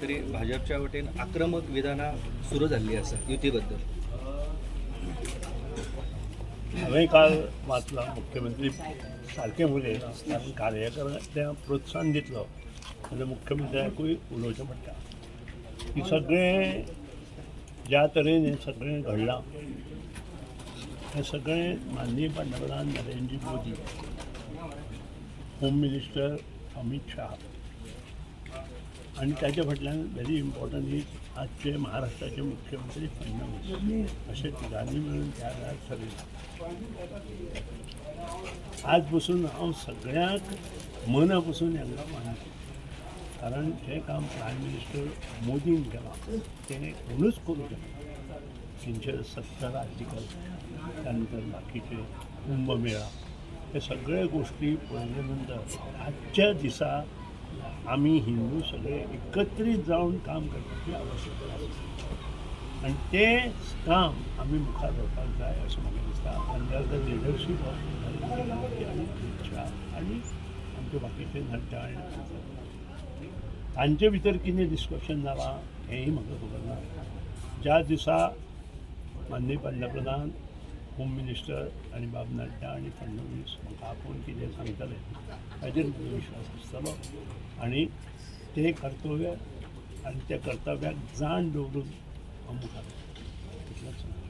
तरी भाजपच्या वतीने आक्रमक विधानं सुरू झाली असं युतीबद्दल. हांवें काल वाचला मुख्यमंत्री सारके उलयले कारण कार्यकर्त्यांक प्रोत्साहन दितलो जाल्यार मुख्यमंत्र्याकूय उलोवचें पडटा की सगळें ज्या तरेन हें सगळें घडलां हें सगळें माननीय पंतप्रधान नरेंद्र मोदी, होम मिनिस्टर अमित शाह आनी ताचे फाटल्यान व्हेरी इम्पॉर्टंट इज आजचे महाराष्ट्राचे मुख्यमंत्री फडणवीस अशे तिगांनी मेळून त्या वेळार ठरयलां. आज पसून हांव सगळ्यांक मना पसून हांकां मानता कारण जें काम प्रायम मिनिस्टर मोदीन केलां तें कोणूच करूं शकना. 370 आर्टिकल त्यानंतर बाकीचे कुंभमेळा हे सगळे गोष्टी पळयले नंतर आजच्या दिसा आमी हिंदू सगळे एकत्रीत जावन काम करपाची आवश्यकता आसा आनी तें काम आमी मुखार व्हरपाक जाय अशें म्हाका दिसता. Under the leadership of Narendra Modi आनी अमित शाह आनी आमचे बाकीचे नड्डा आनी तांचे भितर कितें डिस्कशन जालां हेंय म्हाका खबर ना. ज्या दिसा माननीय पंतप्रधान, होम मिनिस्टर आनी बाब नड्डा आनी फडणवीस म्हाका आपूण कितें सांगतले ताचेर म्हाका विश्वास आसतलो आनी तें कर्तव्य आनी त्या कर्तव्याक जाण दवरून हांव मुखार वतलों.